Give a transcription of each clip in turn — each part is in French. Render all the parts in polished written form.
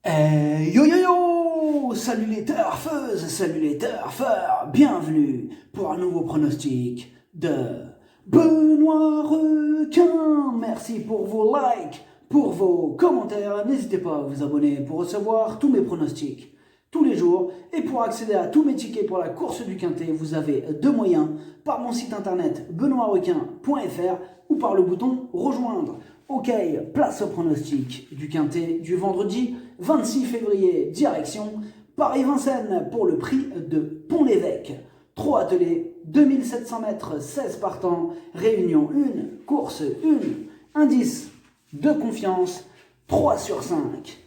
Yo yo yo! Salut les turfeuses, salut les turfeurs, bienvenue pour un nouveau pronostic de Benoît Requin. Merci pour vos likes, pour vos commentaires. N'hésitez pas à vous abonner pour recevoir tous mes pronostics tous les jours. Et pour accéder à tous mes tickets pour la course du Quintet, vous avez deux moyens, par mon site internet benoîtrequin.fr ou par le bouton rejoindre. Ok, place au pronostic du Quintet du vendredi 26 février, direction Paris-Vincennes pour le prix de Pont-l'Évêque. 3 attelés, 2700 mètres, 16 partants, réunion 1, course 1, indice de confiance, 3 sur 5.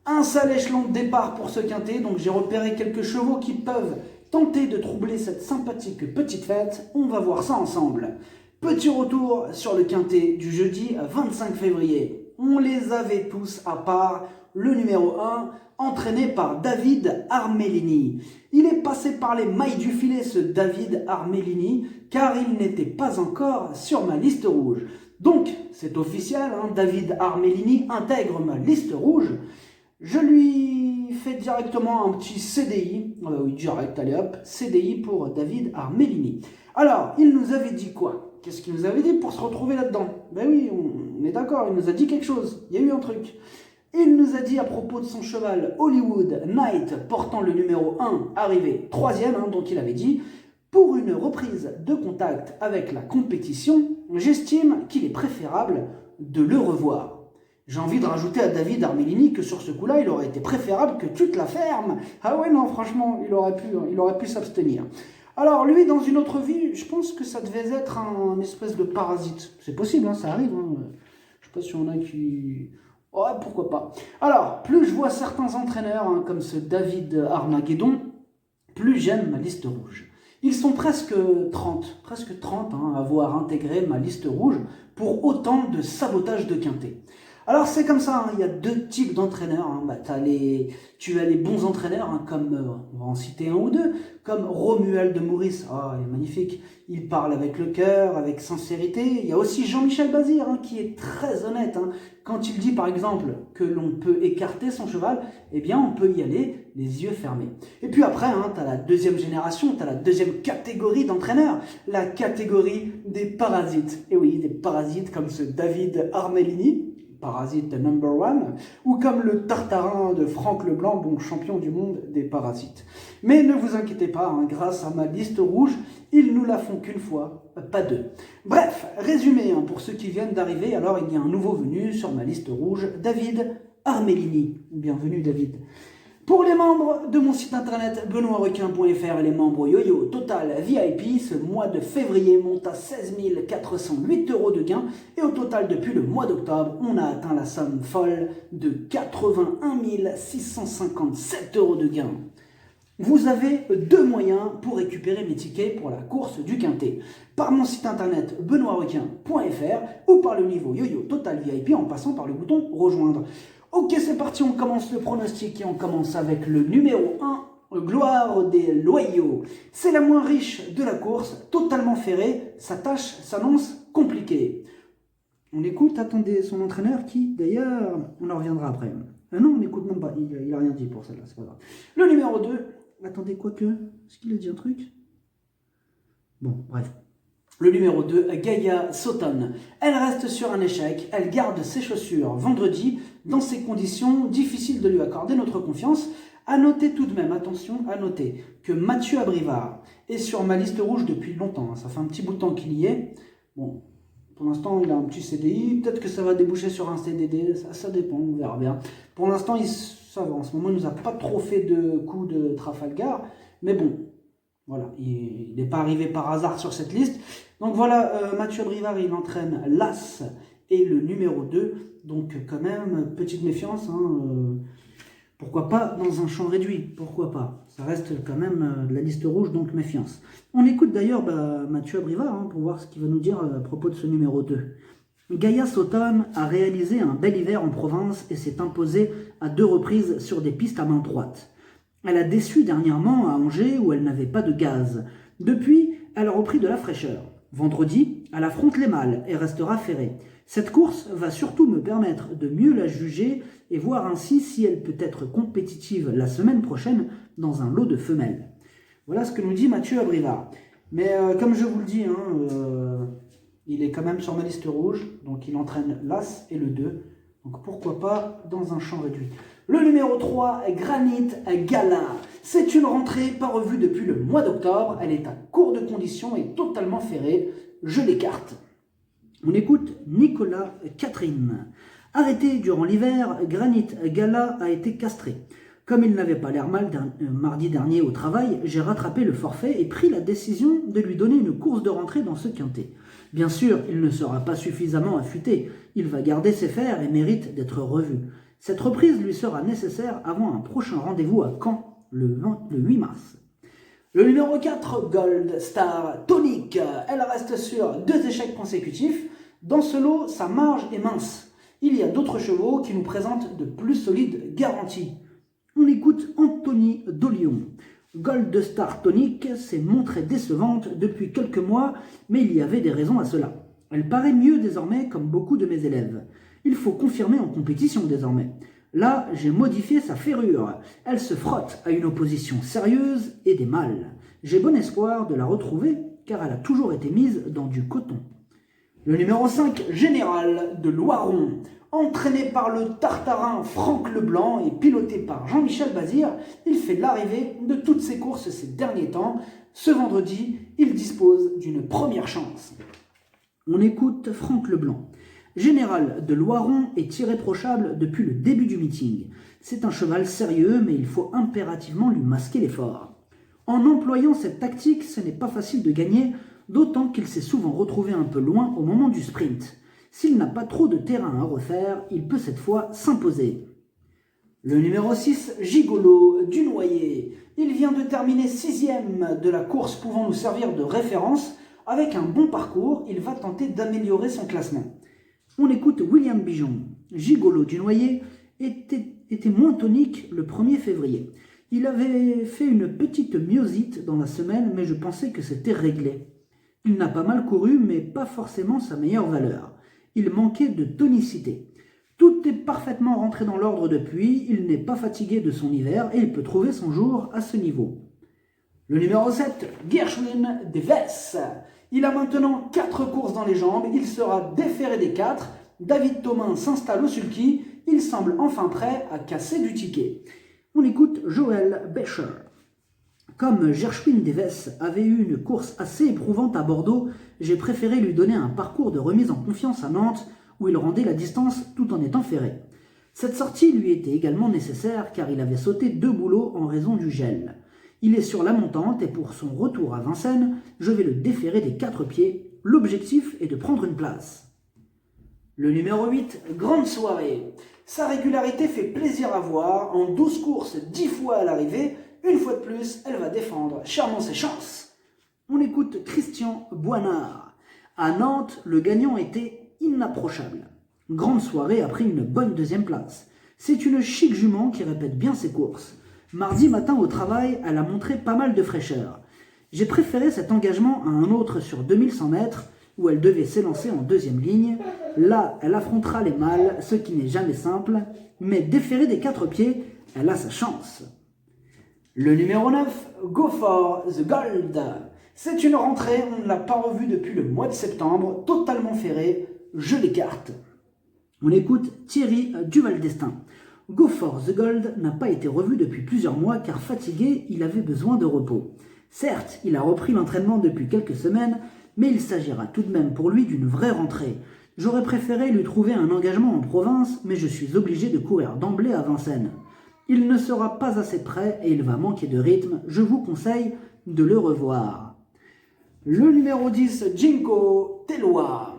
Un seul échelon de départ pour ce Quintet, donc j'ai repéré quelques chevaux qui peuvent tenter de troubler cette sympathique petite fête. On va voir ça ensemble. Petit retour sur le Quintet du jeudi 25 février. On les avait tous à part le numéro 1, entraîné par David Armellini. Il est passé par les mailles du filet, ce David Armellini, car il n'était pas encore sur ma liste rouge. Donc, c'est officiel, David Armellini intègre ma liste rouge. Je lui fais directement un petit CDI, oui, direct, allez hop, CDI pour David Armellini. Alors, il nous avait dit quoi? Qu'est-ce qu'il nous avait dit pour se retrouver là-dedans? Ben oui, on est d'accord, il nous a dit quelque chose, il y a eu un truc. Il nous a dit à propos de son cheval Hollywood Knight, portant le numéro 1, arrivé 3e, donc il avait dit, pour une reprise de contact avec la compétition, j'estime qu'il est préférable de le revoir. J'ai envie de rajouter à David Armellini que sur ce coup-là, il aurait été préférable que tu te la fermes. Ah ouais, non, franchement, il aurait pu s'abstenir. Alors, lui, dans une autre vie, je pense que ça devait être un espèce de parasite. C'est possible, ça arrive. Je sais pas si on a qui... Ouais, pourquoi pas. Alors, plus je vois certains entraîneurs, comme ce David Armageddon, plus j'aime ma liste rouge. Ils sont presque 30 à avoir intégré ma liste rouge pour autant de sabotage de Quintet. Alors c'est comme ça, il y a deux types d'entraîneurs. Tu as les bons entraîneurs, comme, on va en citer un ou deux, comme Romuald de Maurice, il est magnifique, il parle avec le cœur, avec sincérité. Il y a aussi Jean-Michel Bazir, qui est très honnête. Quand il dit par exemple que l'on peut écarter son cheval, eh bien on peut y aller les yeux fermés. Et puis après, tu as la deuxième génération, tu as la deuxième catégorie d'entraîneurs, la catégorie des parasites. Et oui, des parasites comme ce David Armellini, parasite number one, ou comme le Tartarin de Franck Leblanc, bon champion du monde des parasites. Mais ne vous inquiétez pas, grâce à ma liste rouge, ils nous la font qu'une fois, pas deux. Bref, résumé, pour ceux qui viennent d'arriver, alors il y a un nouveau venu sur ma liste rouge, David Armellini. Bienvenue David. Pour les membres de mon site internet benoîtrequin.fr et les membres Yo-Yo Total VIP, ce mois de février monte à 16 408 € de gains et au total depuis le mois d'octobre, on a atteint la somme folle de 81 657 € de gains. Vous avez deux moyens pour récupérer mes tickets pour la course du Quintet. Par mon site internet benoîtrequin.fr ou par le niveau Yo-Yo Total VIP en passant par le bouton rejoindre. Ok, c'est parti, on commence le pronostic et on commence avec le numéro 1, Gloire des Loyaux. C'est la moins riche de la course, totalement ferrée, sa tâche s'annonce compliquée. On écoute, attendez, son entraîneur qui, d'ailleurs, on en reviendra après. Ah non, on n'écoute même pas, il n'a rien dit pour celle-là, c'est pas grave. Le numéro 2, attendez, quoique, est-ce qu'il a dit un truc? Bon, bref. Le numéro 2, Gaïa Sauton. Elle reste sur un échec, elle garde ses chaussures vendredi. Dans ces conditions, difficile de lui accorder notre confiance. À noter tout de même, attention, à noter que Mathieu Abrivard est sur ma liste rouge depuis longtemps. Ça fait un petit bout de temps qu'il y est. Bon, pour l'instant, il a un petit CDI. Peut-être que ça va déboucher sur un CDD. Ça dépend, on verra bien. Pour l'instant, ça va. En ce moment, il ne nous a pas trop fait de coups de Trafalgar. Mais bon, voilà, il n'est pas arrivé par hasard sur cette liste. Donc voilà, Mathieu Abrivard, il entraîne l'As et le numéro 2. Donc quand même, petite méfiance. Pourquoi pas dans un champ réduit? Pourquoi pas? Ça reste quand même de la liste rouge, donc méfiance. On écoute d'ailleurs Mathieu Abrivard pour voir ce qu'il va nous dire à propos de ce numéro 2. Gaïa Sauton a réalisé un bel hiver en province et s'est imposée à 2 reprises sur des pistes à main droite. Elle a déçu dernièrement à Angers où elle n'avait pas de gaz. Depuis, elle a repris de la fraîcheur. Vendredi, elle affronte les mâles et restera ferrée. Cette course va surtout me permettre de mieux la juger et voir ainsi si elle peut être compétitive la semaine prochaine dans un lot de femelles. Voilà ce que nous dit Mathieu Abrivard. Mais comme je vous le dis, il est quand même sur ma liste rouge, donc il entraîne l'As et le 2. Donc pourquoi pas dans un champ réduit. Le numéro 3, Granit Gala. C'est une rentrée pas revue depuis le mois d'octobre. Elle est à court de conditions et totalement ferrée. Je l'écarte. On écoute Nicolas Catherine. Arrêté durant l'hiver, Granit Gala a été castré. Comme il n'avait pas l'air mal mardi dernier au travail, j'ai rattrapé le forfait et pris la décision de lui donner une course de rentrée dans ce quintet. Bien sûr, il ne sera pas suffisamment affûté. Il va garder ses fers et mérite d'être revu. Cette reprise lui sera nécessaire avant un prochain rendez-vous à Caen, le 8 mars. Le numéro 4, Gold Star Tonic. Elle reste sur 2 échecs consécutifs. Dans ce lot, sa marge est mince. Il y a d'autres chevaux qui nous présentent de plus solides garanties. On écoute Anthony Dolion. Gold Star Tonic s'est montrée décevante depuis quelques mois, mais il y avait des raisons à cela. Elle paraît mieux désormais comme beaucoup de mes élèves. Il faut confirmer en compétition désormais. Là, j'ai modifié sa ferrure. Elle se frotte à une opposition sérieuse et des mâles. J'ai bon espoir de la retrouver, car elle a toujours été mise dans du coton. Le numéro 5, Général de Loiron. Entraîné par le Tartarin Franck Leblanc et piloté par Jean-Michel Bazir, il fait l'arrivée de toutes ses courses ces derniers temps. Ce vendredi, il dispose d'une première chance. On écoute Franck Leblanc. Général de Loiron est irréprochable depuis le début du meeting. C'est un cheval sérieux, mais il faut impérativement lui masquer l'effort. En employant cette tactique, ce n'est pas facile de gagner, d'autant qu'il s'est souvent retrouvé un peu loin au moment du sprint. S'il n'a pas trop de terrain à refaire, il peut cette fois s'imposer. Le numéro 6, Gigolo du Noyer. Il vient de terminer 6e de la course pouvant nous servir de référence. Avec un bon parcours, il va tenter d'améliorer son classement. On écoute William Bijon. Gigolo du Noyer était moins tonique le 1er février. Il avait fait une petite myosite dans la semaine, mais je pensais que c'était réglé. Il n'a pas mal couru, mais pas forcément sa meilleure valeur. Il manquait de tonicité. Tout est parfaitement rentré dans l'ordre depuis, il n'est pas fatigué de son hiver et il peut trouver son jour à ce niveau. Le numéro 7, Gershwin Deves. Il a maintenant 4 courses dans les jambes, il sera déféré des 4. David Thomain s'installe au sulky, il semble enfin prêt à casser du ticket. On écoute Joël Becher. Comme Gershwin Deves avait eu une course assez éprouvante à Bordeaux, j'ai préféré lui donner un parcours de remise en confiance à Nantes où il rendait la distance tout en étant ferré. Cette sortie lui était également nécessaire car il avait sauté 2 boulots en raison du gel. Il est sur la montante et pour son retour à Vincennes, je vais le déférer des 4 pieds. L'objectif est de prendre une place. Le numéro 8, Grande Soirée. Sa régularité fait plaisir à voir. En 12 courses, 10 fois à l'arrivée, une fois de plus, elle va défendre chèrement ses chances. On écoute Christian Boinard. À Nantes, le gagnant était inapprochable. Grande Soirée a pris une bonne 2e place. C'est une chic jument qui répète bien ses courses. Mardi matin au travail, elle a montré pas mal de fraîcheur. J'ai préféré cet engagement à un autre sur 2100 mètres où elle devait s'élancer en 2e ligne. Là, elle affrontera les mâles, ce qui n'est jamais simple, mais déférée des 4 pieds, elle a sa chance. Le numéro 9, Go for the Gold. C'est une rentrée, on ne l'a pas revue depuis le mois de septembre, totalement ferrée, je l'écarte. On écoute Thierry Duvaldestin. Go for the Gold n'a pas été revu depuis plusieurs mois car fatigué, il avait besoin de repos. Certes, il a repris l'entraînement depuis quelques semaines, mais il s'agira tout de même pour lui d'une vraie rentrée. J'aurais préféré lui trouver un engagement en province, mais je suis obligé de courir d'emblée à Vincennes. Il ne sera pas assez prêt et il va manquer de rythme, je vous conseille de le revoir. Le numéro 10, Jinko Tellois.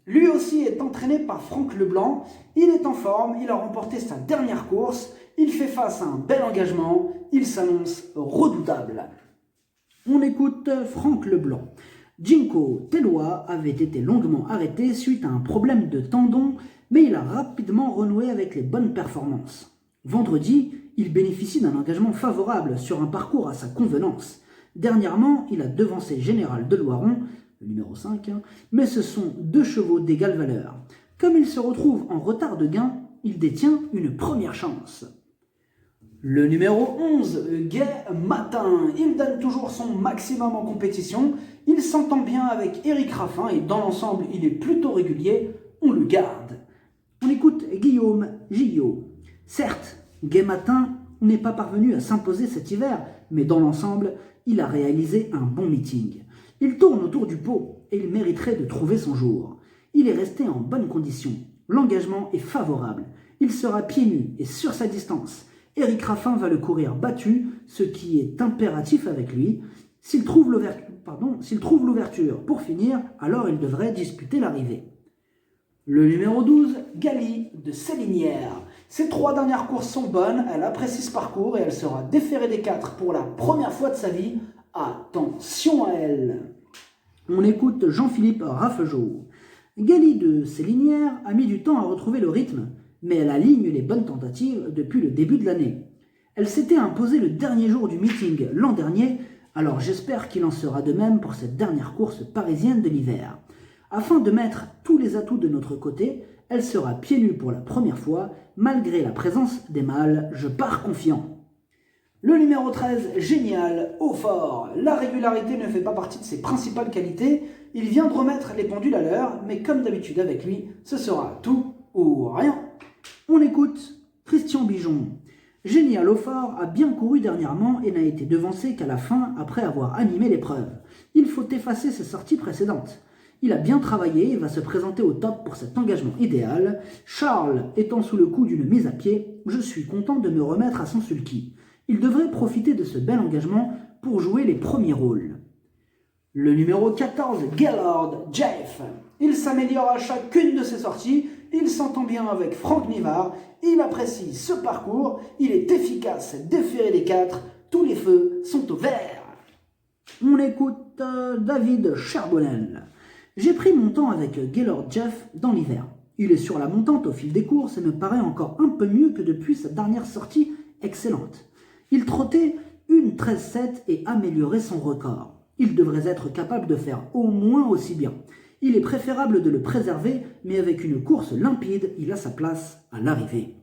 Lui aussi est entraîné par Franck Leblanc, il est en forme, il a remporté sa dernière course, il fait face à un bel engagement, il s'annonce redoutable. On écoute Franck Leblanc. Jinko Tellois avait été longuement arrêté suite à un problème de tendon, mais il a rapidement renoué avec les bonnes performances. Vendredi, il bénéficie d'un engagement favorable sur un parcours à sa convenance. Dernièrement, il a devancé Général de Loiron. le numéro 5, mais ce sont 2 chevaux d'égale valeur. Comme il se retrouve en retard de gain, il détient une première chance. Le numéro 11, Gai Matin, il donne toujours son maximum en compétition, il s'entend bien avec Eric Raffin et dans l'ensemble il est plutôt régulier, on le garde. On écoute Guillaume Gillot. Certes, Gai Matin n'est pas parvenu à s'imposer cet hiver, mais dans l'ensemble, il a réalisé un bon meeting. Il tourne autour du pot et il mériterait de trouver son jour. Il est resté en bonne condition. L'engagement est favorable. Il sera pieds nus et sur sa distance. Eric Raffin va le courir battu, ce qui est impératif avec lui. S'il trouve l'ouverture pour finir, alors il devrait disputer l'arrivée. Le numéro 12, Gali de Célinière. Ses 3 dernières courses sont bonnes, elle apprécie ce parcours et elle sera déférée des 4 pour la première fois de sa vie. Attention à elle. On écoute Jean-Philippe Raffegeau. Gali de Célinière a mis du temps à retrouver le rythme, mais elle aligne les bonnes tentatives depuis le début de l'année. Elle s'était imposée le dernier jour du meeting l'an dernier, alors j'espère qu'il en sera de même pour cette dernière course parisienne de l'hiver. Afin de mettre tous les atouts de notre côté, elle sera pieds nus pour la première fois, malgré la présence des mâles, je pars confiant. Le numéro 13, Génial, haut fort. La régularité ne fait pas partie de ses principales qualités, il vient de remettre les pendules à l'heure, mais comme d'habitude avec lui, ce sera tout ou rien. On écoute Christian Bijon. Génial au fort a bien couru dernièrement et n'a été devancé qu'à la fin après avoir animé l'épreuve. Il faut effacer ses sorties précédentes. Il a bien travaillé et va se présenter au top pour cet engagement idéal. Charles étant sous le coup d'une mise à pied, je suis content de me remettre à son sulky. Il devrait profiter de ce bel engagement pour jouer les premiers rôles. Le numéro 14, Gaylord Jeff. Il s'améliore à chacune de ses sorties, il s'entend bien avec Franck Nivard, il apprécie ce parcours, il est efficace, déféré des 4, tous les feux sont au vert. On écoute David Charbonnel. J'ai pris mon temps avec Gaylord Jeff dans l'hiver. Il est sur la montante au fil des courses et me paraît encore un peu mieux que depuis sa dernière sortie excellente. Il trottait une 13-7 et améliorait son record. Il devrait être capable de faire au moins aussi bien. Il est préférable de le préserver, mais avec une course limpide, il a sa place à l'arrivée.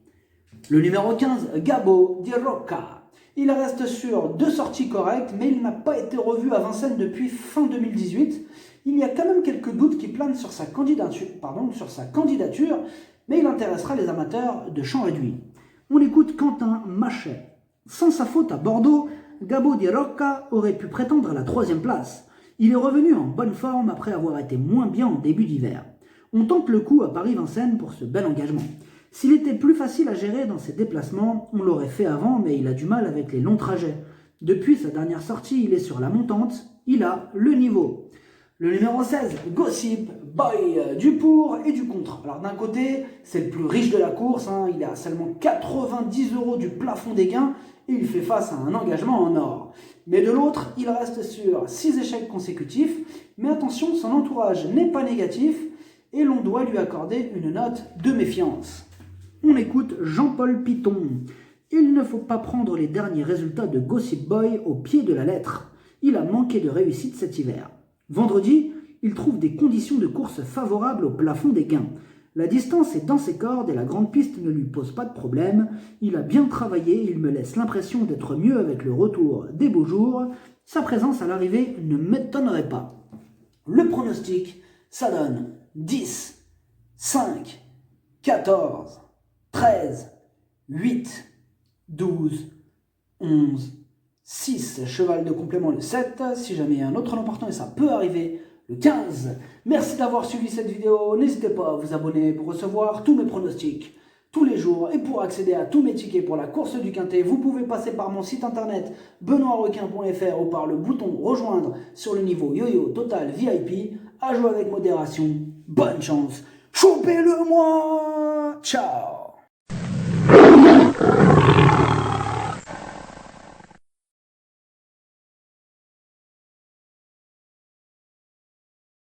Le numéro 15, Gabo Di Rocca. Il reste sur 2 sorties correctes, mais il n'a pas été revu à Vincennes depuis fin 2018. Il y a quand même quelques doutes qui planent sur sa candidature, mais il intéressera les amateurs de champ réduit. On écoute Quentin Machet. Sans sa faute à Bordeaux, Gabo Di Rocca aurait pu prétendre à la 3e place. Il est revenu en bonne forme après avoir été moins bien en début d'hiver. On tente le coup à Paris-Vincennes pour ce bel engagement. S'il était plus facile à gérer dans ses déplacements, on l'aurait fait avant, mais il a du mal avec les longs trajets. Depuis sa dernière sortie, il est sur la montante, il a le niveau. Le numéro 16, Gossip Boy, du pour et du contre. Alors d'un côté, c'est le plus riche de la course, il a seulement 90 € du plafond des gains et il fait face à un engagement en or. Mais de l'autre, il reste sur 6 échecs consécutifs, mais attention, son entourage n'est pas négatif et l'on doit lui accorder une note de méfiance. On écoute Jean-Paul Piton. Il ne faut pas prendre les derniers résultats de Gossip Boy au pied de la lettre. Il a manqué de réussite cet hiver. Vendredi, il trouve des conditions de course favorables au plafond des gains. La distance est dans ses cordes et la grande piste ne lui pose pas de problème. Il a bien travaillé et il me laisse l'impression d'être mieux avec le retour des beaux jours. Sa présence à l'arrivée ne m'étonnerait pas. Le pronostic, ça donne 10, 5, 14, 13, 8, 12, 11, 6, cheval de complément le 7, si jamais il y a un autre nom partant et ça peut arriver, le 15. Merci d'avoir suivi cette vidéo, n'hésitez pas à vous abonner pour recevoir tous mes pronostics tous les jours et pour accéder à tous mes tickets pour la course du Quintet, vous pouvez passer par mon site internet benoîtrequin.fr ou par le bouton rejoindre sur le niveau Yo-Yo Total VIP, à jouer avec modération, bonne chance, chopez-le moi, ciao.